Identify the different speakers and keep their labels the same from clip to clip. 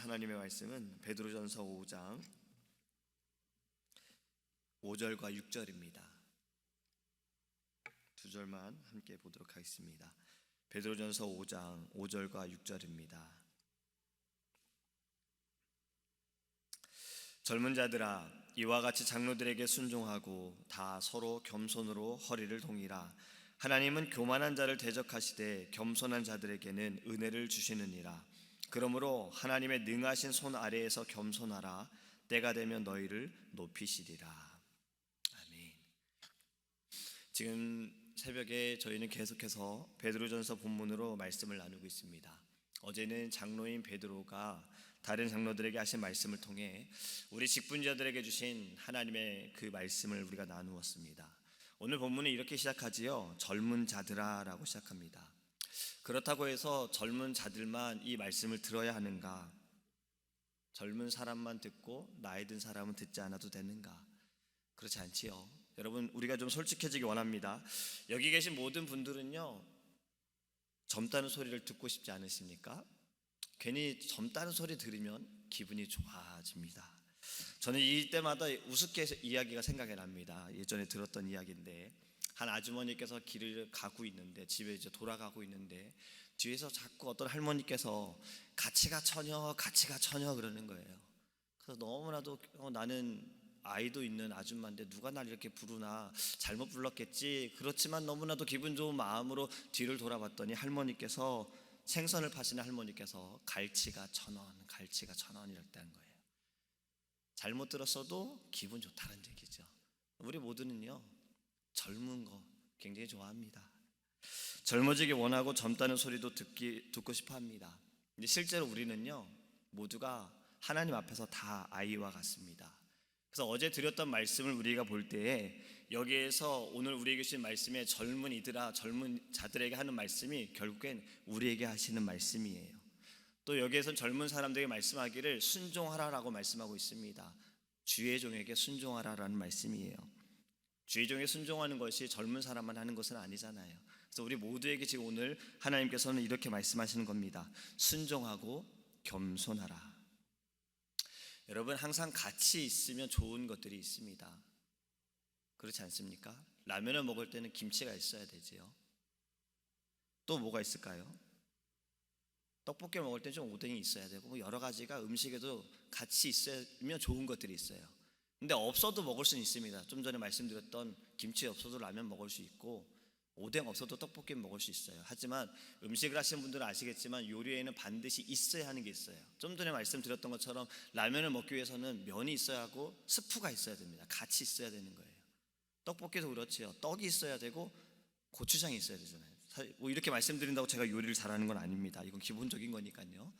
Speaker 1: 하나님의 말씀은 베드로전서 5장 5절과 6절입니다. 두 절만 함께 보도록 하겠습니다. 베드로전서 5장 5절과 6절입니다. 젊은 자들아, 이와 같이 장로들에게 순종하고 다 서로 겸손으로 허리를 동이라. 하나님은 교만한 자를 대적하시되 겸손한 자들에게는 은혜를 주시느니라. 그러므로 하나님의 능하신 손 아래에서 겸손하라. 때가 되면 너희를 높이시리라. 아멘. 지금 새벽에 저희는 계속해서 베드로전서 본문으로 말씀을 나누고 있습니다. 어제는 장로인 베드로가 다른 장로들에게 하신 말씀을 통해 우리 직분자들에게 주신 하나님의 그 말씀을 우리가 나누었습니다. 오늘 본문은 이렇게 시작하지요. 젊은 자들아 라고 시작합니다. 그렇다고 해서 젊은 자들만 이 말씀을 들어야 하는가? 젊은 사람만 듣고 나이 든 사람은 듣지 않아도 되는가? 그렇지 않지요. 여러분, 우리가 좀 솔직해지기 원합니다. 여기 계신 모든 분들은요, 젊다는 소리를 듣고 싶지 않으십니까? 괜히 젊다는 소리 들으면 기분이 좋아집니다. 저는 이때마다 우습게 이야기가 생각이 납니다. 예전에 들었던 이야기인데, 한 아주머니께서 길을 가고 있는데, 집에 이제 돌아가고 있는데 뒤에서 자꾸 어떤 할머니께서 같이 가 처녀 그러는 거예요. 그래서 너무나도 나는 아이도 있는 아줌마인데 누가 날 이렇게 부르나, 잘못 불렀겠지. 그렇지만 너무나도 기분 좋은 마음으로 뒤를 돌아봤더니 할머니께서, 생선을 파시는 할머니께서 갈치가 1,000원, 갈치가 1,000원 이랬다는 거예요. 잘못 들었어도 기분 좋다는 얘기죠. 우리 모두는요, 젊은 거 굉장히 좋아합니다. 젊어지기 원하고 젊다는 소리도 듣고 싶어 합니다. 근데 실제로 우리는요, 모두가 하나님 앞에서 다 아이와 같습니다. 그래서 어제 드렸던 말씀을 우리가 볼 때에 여기에서 오늘 우리에게 주신 말씀에 젊은이들아, 젊은 자들에게 하는 말씀이 결국엔 우리에게 하시는 말씀이에요. 또 여기에서 젊은 사람들에게 말씀하기를 순종하라라고 말씀하고 있습니다. 주의 종에게 순종하라라는 말씀이에요. 주의 종에 순종하는 것이 젊은 사람만 하는 것은 아니잖아요. 그래서 우리 모두에게 지금 오늘 하나님께서는 이렇게 말씀하시는 겁니다. 순종하고 겸손하라. 여러분, 항상 같이 있으면 좋은 것들이 있습니다. 그렇지 않습니까? 라면을 먹을 때는 김치가 있어야 되지요. 또 뭐가 있을까요? 떡볶이 먹을 때는 좀 오뎅이 있어야 되고, 여러 가지가 음식에도 같이 있으면 좋은 것들이 있어요. 근데 없어도 먹을 수는 있습니다. 좀 전에 말씀드렸던 김치 없어도 라면 먹을 수 있고, 오뎅 없어도 떡볶이 먹을 수 있어요. 하지만 음식을 하시는 분들은 아시겠지만 요리에는 반드시 있어야 하는 게 있어요. 좀 전에 말씀드렸던 것처럼 라면을 먹기 위해서는 면이 있어야 하고 스프가 있어야 됩니다. 같이 있어야 되는 거예요. 떡볶이도 그렇지요. 떡이 있어야 되고 고추장이 있어야 되잖아요. 뭐 이렇게 말씀드린다고 제가 요리를 잘하는 건 아닙니다. 이건 기본적인 거니까요.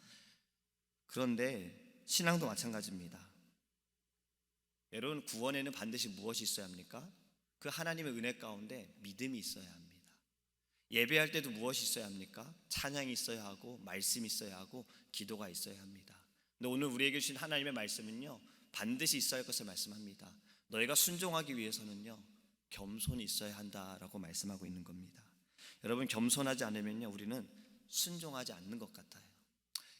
Speaker 1: 그런데 신앙도 마찬가지입니다. 여러분, 구원에는 반드시 무엇이 있어야 합니까? 그 하나님의 은혜 가운데 믿음이 있어야 합니다. 예배할 때도 무엇이 있어야 합니까? 찬양이 있어야 하고, 말씀이 있어야 하고, 기도가 있어야 합니다. 근데 오늘 우리에게 주신 하나님의 말씀은요, 반드시 있어야 할 것을 말씀합니다. 너희가 순종하기 위해서는요, 겸손이 있어야 한다라고 말씀하고 있는 겁니다. 여러분, 겸손하지 않으면요, 우리는 순종하지 않는 것 같아요.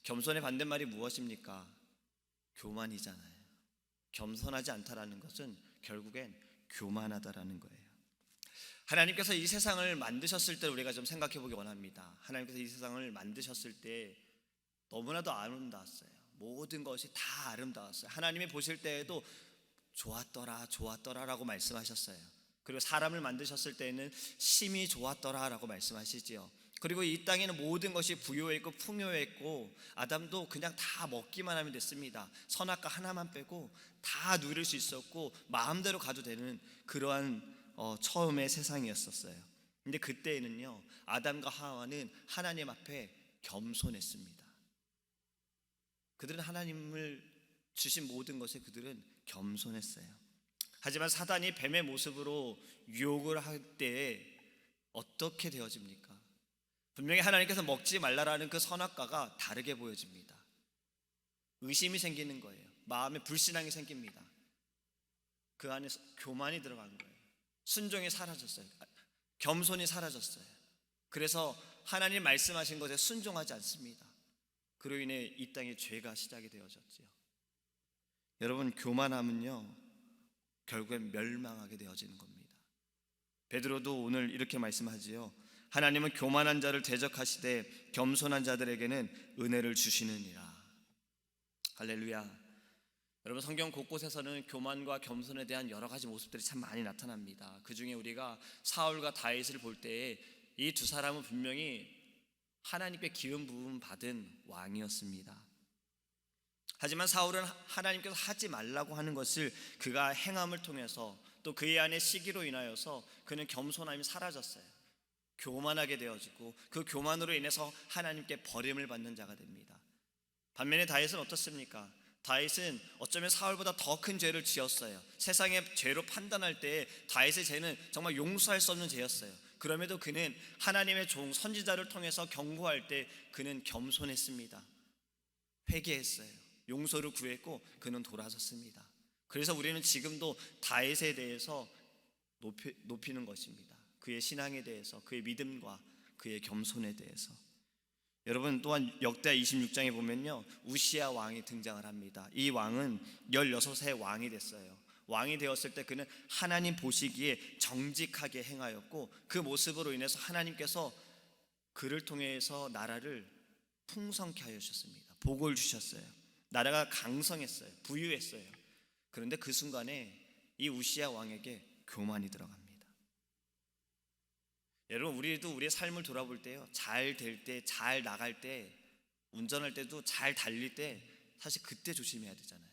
Speaker 1: 겸손의 반대말이 무엇입니까? 교만이잖아요. 겸손하지 않다라는 것은 결국엔 교만하다라는 거예요. 하나님께서 이 세상을 만드셨을 때 우리가 좀 생각해 보기 원합니다. 하나님께서 이 세상을 만드셨을 때 너무나도 아름다웠어요. 모든 것이 다 아름다웠어요. 하나님이 보실 때에도 좋았더라 라고 말씀하셨어요. 그리고 사람을 만드셨을 때에는 심히 좋았더라 라고 말씀하시지요. 그리고 이 땅에는 모든 것이 부요했고 풍요했고, 아담도 그냥 다 먹기만 하면 됐습니다. 선악과 하나만 빼고 다 누릴 수 있었고 마음대로 가도 되는 그러한 처음의 세상이었었어요. 근데 그때에는요, 아담과 하와는 하나님 앞에 겸손했습니다. 그들은 하나님을 주신 모든 것에 그들은 겸손했어요. 하지만 사단이 뱀의 모습으로 유혹을 할 때에 어떻게 되어집니까? 분명히 하나님께서 먹지 말라라는 그 선악과가 다르게 보여집니다. 의심이 생기는 거예요. 마음에 불신앙이 생깁니다. 그 안에 교만이 들어간 거예요. 순종이 사라졌어요. 겸손이 사라졌어요. 그래서 하나님 말씀하신 것에 순종하지 않습니다. 그로 인해 이 땅에 죄가 시작이 되어졌지요. 여러분, 교만함은요 결국엔 멸망하게 되어지는 겁니다. 베드로도 오늘 이렇게 말씀하지요. 하나님은 교만한 자를 대적하시되 겸손한 자들에게는 은혜를 주시느니라. 할렐루야. 여러분, 성경 곳곳에서는 교만과 겸손에 대한 여러 가지 모습들이 참 많이 나타납니다. 그 중에 우리가 사울과 다윗을 볼 때에 이 두 사람은 분명히 하나님께 기름 부음 받은 왕이었습니다. 하지만 사울은 하나님께서 하지 말라고 하는 것을 그가 행함을 통해서 또 그의 안에 시기로 인하여서 그는 겸손함이 사라졌어요. 교만하게 되어지고 그 교만으로 인해서 하나님께 버림을 받는 자가 됩니다. 반면에 다윗은 어떻습니까? 다윗은 어쩌면 사울보다 더 큰 죄를 지었어요. 세상의 죄로 판단할 때 다윗의 죄는 정말 용서할 수 없는 죄였어요. 그럼에도 그는 하나님의 종 선지자를 통해서 경고할 때 그는 겸손했습니다. 회개했어요. 용서를 구했고 그는 돌아섰습니다. 그래서 우리는 지금도 다윗에 대해서 높이는 것입니다. 그의 신앙에 대해서, 그의 믿음과 그의 겸손에 대해서. 여러분, 또한 역대하 26장에 보면요 우시야 왕이 등장을 합니다. 이 왕은 16세 왕이 됐어요. 왕이 되었을 때 그는 하나님 보시기에 정직하게 행하였고 그 모습으로 인해서 하나님께서 그를 통해서 나라를 풍성케 하여 주셨습니다. 복을 주셨어요. 나라가 강성했어요. 부유했어요. 그런데 그 순간에 이 우시야 왕에게 교만이 들어갑니다. 여러분, 우리도 우리의 삶을 돌아볼 때요 잘 될 때, 잘 나갈 때, 운전할 때도 잘 달릴 때 사실 그때 조심해야 되잖아요.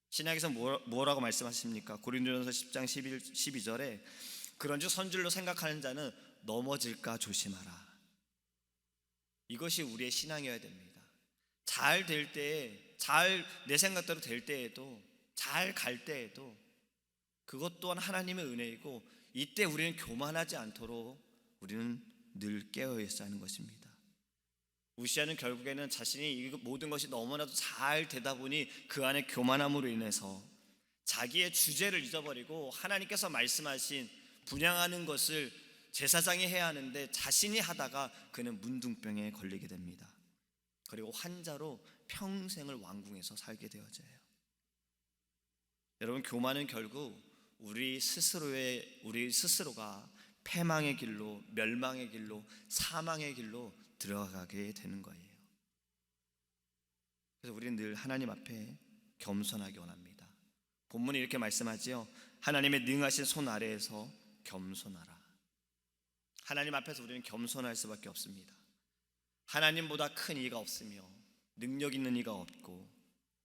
Speaker 1: 신약에서 뭐라고 말씀하십니까? 고린도전서 10장 12절에 그런즉 선줄로 생각하는 자는 넘어질까 조심하라. 이것이 우리의 신앙이어야 됩니다. 잘 될 때에, 잘 내 생각대로 될 때에도, 잘 갈 때에도 그것 또한 하나님의 은혜이고 이때 우리는 교만하지 않도록 우리는 늘 깨어 있어야 하는 것입니다. 우시아는 결국에는 자신이 이 모든 것이 너무나도 잘 되다 보니 그 안에 교만함으로 인해서 자기의 주제를 잊어버리고 하나님께서 말씀하신 분향하는 것을 제사장이 해야 하는데 자신이 하다가 그는 문둥병에 걸리게 됩니다. 그리고 환자로 평생을 왕궁에서 살게 되어져요. 여러분, 교만은 결국 우리 스스로가 패망의 길로, 멸망의 길로, 사망의 길로 들어가게 되는 거예요. 그래서 우리는 늘 하나님 앞에 겸손하기 원합니다. 본문이 이렇게 말씀하지요. 하나님의 능하신 손 아래에서 겸손하라. 하나님 앞에서 우리는 겸손할 수밖에 없습니다. 하나님보다 큰 이가 없으며 능력 있는 이가 없고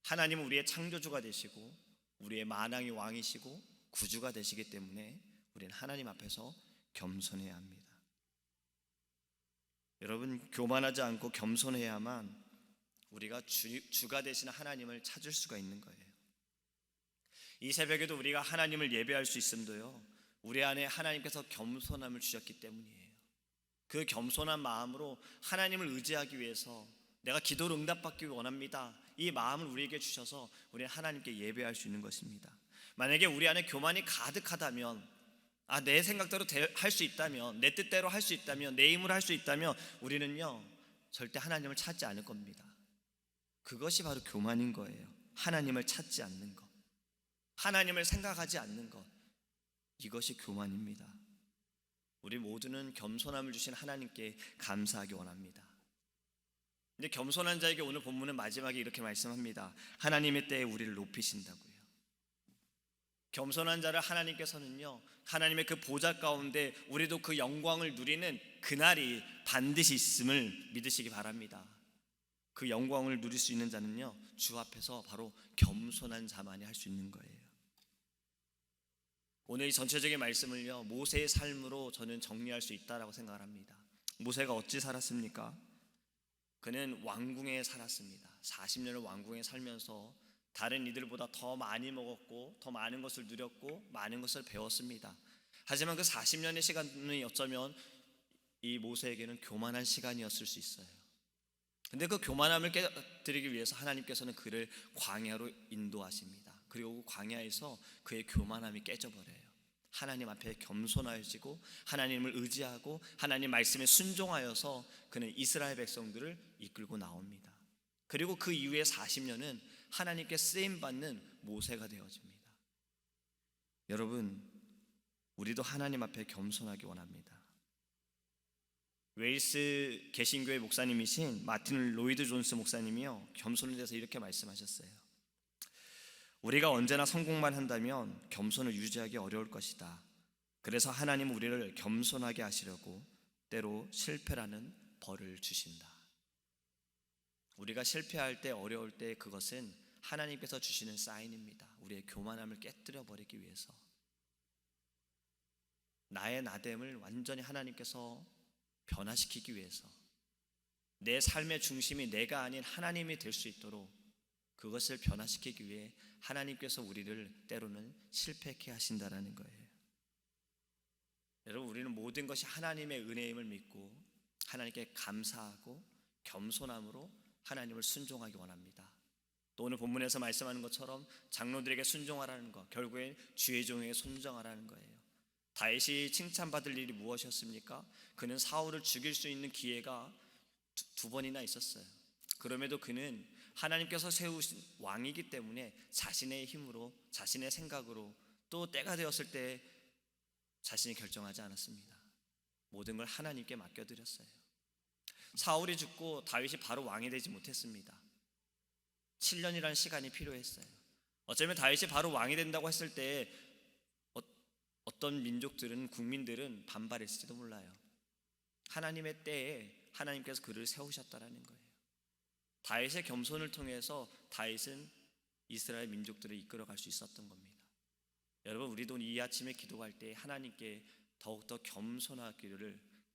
Speaker 1: 하나님은 우리의 창조주가 되시고 우리의 만왕의 왕이시고 구주가 되시기 때문에 우리는 하나님 앞에서 겸손해야 합니다. 여러분, 교만하지 않고 겸손해야만 우리가 주가 되시는 하나님을 찾을 수가 있는 거예요. 이 새벽에도 우리가 하나님을 예배할 수 있음도요 우리 안에 하나님께서 겸손함을 주셨기 때문이에요. 그 겸손한 마음으로 하나님을 의지하기 위해서 내가 기도를 응답받기 원합니다. 이 마음을 우리에게 주셔서 우리는 하나님께 예배할 수 있는 것입니다. 만약에 우리 안에 교만이 가득하다면, 내 생각대로 할 수 있다면, 내 뜻대로 할 수 있다면, 내 힘으로 할 수 있다면 우리는요 절대 하나님을 찾지 않을 겁니다. 그것이 바로 교만인 거예요. 하나님을 찾지 않는 것, 하나님을 생각하지 않는 것, 이것이 교만입니다. 우리 모두는 겸손함을 주신 하나님께 감사하기 원합니다. 근데 겸손한 자에게 오늘 본문은 마지막에 이렇게 말씀합니다. 하나님의 때에 우리를 높이신다고요. 겸손한 자를 하나님께서는요 하나님의 그 보좌 가운데 우리도 그 영광을 누리는 그날이 반드시 있음을 믿으시기 바랍니다. 그 영광을 누릴 수 있는 자는요 주 앞에서 바로 겸손한 자만이 할 수 있는 거예요. 오늘 이 전체적인 말씀을요 모세의 삶으로 저는 정리할 수 있다라고 생각을 합니다. 모세가 어찌 살았습니까? 그는 왕궁에 살았습니다. 40년을 왕궁에 살면서 다른 이들보다 더 많이 먹었고 더 많은 것을 누렸고 많은 것을 배웠습니다. 하지만 그 40년의 시간이 어쩌면 이 모세에게는 교만한 시간이었을 수 있어요. 근데 그 교만함을 깨뜨리기 위해서 하나님께서는 그를 광야로 인도하십니다. 그리고 광야에서 그의 교만함이 깨져버려요. 하나님 앞에 겸손해지고 하나님을 의지하고 하나님 말씀에 순종하여서 그는 이스라엘 백성들을 이끌고 나옵니다. 그리고 그 이후에 40년은 하나님께 쓰임받는 모세가 되어집니다. 여러분, 우리도 하나님 앞에 겸손하기 원합니다. 웨일스 개신교회 목사님이신 마틴 로이드 존스 목사님이요, 겸손에 대해서 이렇게 말씀하셨어요. 우리가 언제나 성공만 한다면 겸손을 유지하기 어려울 것이다. 그래서 하나님은 우리를 겸손하게 하시려고 때로 실패라는 벌을 주신다. 우리가 실패할 때, 어려울 때, 그것은 하나님께서 주시는 사인입니다. 우리의 교만함을 깨뜨려 버리기 위해서, 나의 나됨을 완전히 하나님께서 변화시키기 위해서, 내 삶의 중심이 내가 아닌 하나님이 될 수 있도록 그것을 변화시키기 위해 하나님께서 우리를 때로는 실패케 하신다라는 거예요. 여러분, 우리는 모든 것이 하나님의 은혜임을 믿고 하나님께 감사하고 겸손함으로 하나님을 순종하기 원합니다. 또 오늘 본문에서 말씀하는 것처럼 장로들에게 순종하라는 것, 결국엔 주의 종에게 순종하라는 거예요. 다윗이 칭찬받을 일이 무엇이었습니까? 그는 사울을 죽일 수 있는 기회가 두 번이나 있었어요. 그럼에도 그는 하나님께서 세우신 왕이기 때문에 자신의 힘으로, 자신의 생각으로, 또 때가 되었을 때 자신이 결정하지 않았습니다. 모든 걸 하나님께 맡겨드렸어요. 사울이 죽고 다윗이 바로 왕이 되지 못했습니다. 7년이라는 시간이 필요했어요. 어쩌면 다윗이 바로 왕이 된다고 했을 때 어떤 민족들은, 국민들은 반발했을지도 몰라요. 하나님의 때에 하나님께서 그를 세우셨다라는 거예요. 다윗의 겸손을 통해서 다윗은 이스라엘 민족들을 이끌어갈 수 있었던 겁니다. 여러분, 우리도 이 아침에 기도할 때 하나님께 더욱더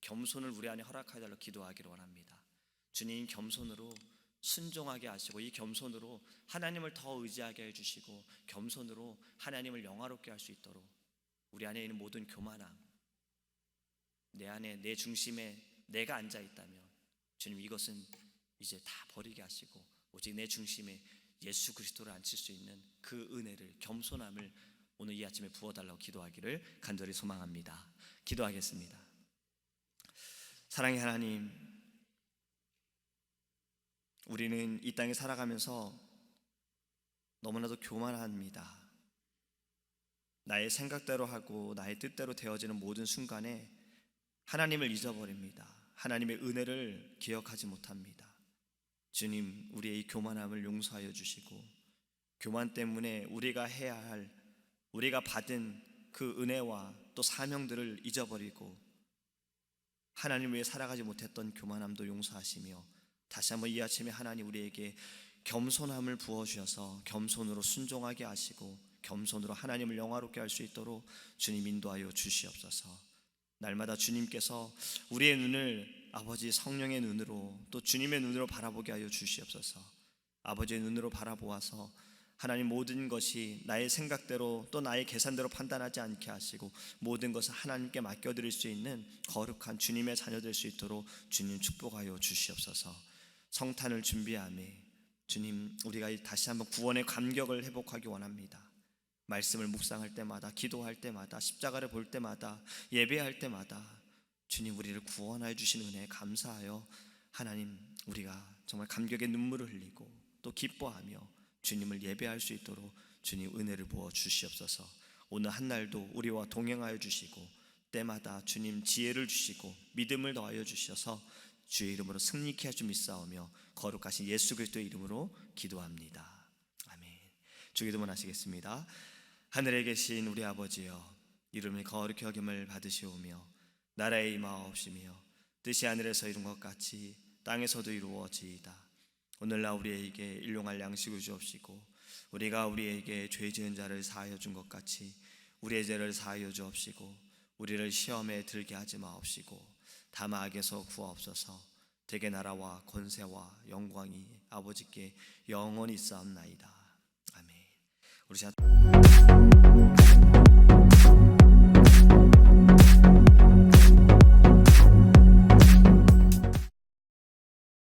Speaker 1: 겸손을 우리 안에 허락하여 달라고 기도하기를 원합니다. 주님, 겸손으로 순종하게 하시고 이 겸손으로 하나님을 더 의지하게 해주시고 겸손으로 하나님을 영화롭게 할 수 있도록 우리 안에 있는 모든 교만함, 내 안에, 내 중심에 내가 앉아 있다면 주님, 이것은 이제 다 버리게 하시고 오직 내 중심에 예수 그리스도를 앉힐 수 있는 그 은혜를, 겸손함을 오늘 이 아침에 부어달라고 기도하기를 간절히 소망합니다. 기도하겠습니다. 사랑의 하나님, 우리는 이 땅에 살아가면서 너무나도 교만합니다. 나의 생각대로 하고 나의 뜻대로 되어지는 모든 순간에 하나님을 잊어버립니다. 하나님의 은혜를 기억하지 못합니다. 주님, 우리의 이 교만함을 용서하여 주시고 교만 때문에 우리가 해야 할, 우리가 받은 그 은혜와 또 사명들을 잊어버리고 하나님 위해 살아가지 못했던 교만함도 용서하시며 다시 한번 이 아침에 하나님 우리에게 겸손함을 부어주셔서 겸손으로 순종하게 하시고 겸손으로 하나님을 영화롭게 할 수 있도록 주님 인도하여 주시옵소서. 날마다 주님께서 우리의 눈을 아버지 성령의 눈으로 또 주님의 눈으로 바라보게 하여 주시옵소서. 아버지의 눈으로 바라보아서 하나님 모든 것이 나의 생각대로 또 나의 계산대로 판단하지 않게 하시고 모든 것을 하나님께 맡겨드릴 수 있는 거룩한 주님의 자녀 될 수 있도록 주님 축복하여 주시옵소서. 성탄을 준비하며 주님, 우리가 다시 한번 구원의 감격을 회복하기 원합니다. 말씀을 묵상할 때마다, 기도할 때마다, 십자가를 볼 때마다, 예배할 때마다 주님, 우리를 구원하여 주신 은혜에 감사하여 하나님, 우리가 정말 감격의 눈물을 흘리고 또 기뻐하며 주님을 예배할 수 있도록 주님 은혜를 부어 주시옵소서. 오늘 한 날도 우리와 동행하여 주시고 때마다 주님 지혜를 주시고 믿음을 더하여 주셔서 주의 이름으로 승리케 하주 믿사오며 거룩하신 예수 그리스도의 이름으로 기도합니다. 아멘. 주기도문 하시겠습니다. 하늘에 계신 우리 아버지여, 이름이 거룩히 여김을 받으시오며 나라의 임하옵시며 뜻이 하늘에서 이룬 것 같이 땅에서도 이루어지이다. 오늘날 우리에게 일용할 양식을 주옵시고 우리가 우리에게 죄 지은 자를 사하여 준 것 같이 우리의 죄를 사하여 주옵시고 우리를 시험에 들게 하지 마옵시고 다만 악에서 구하옵소서. 대개 나라와 권세와 영광이 아버지께 영원히 있사옵나이다. 아멘. 우리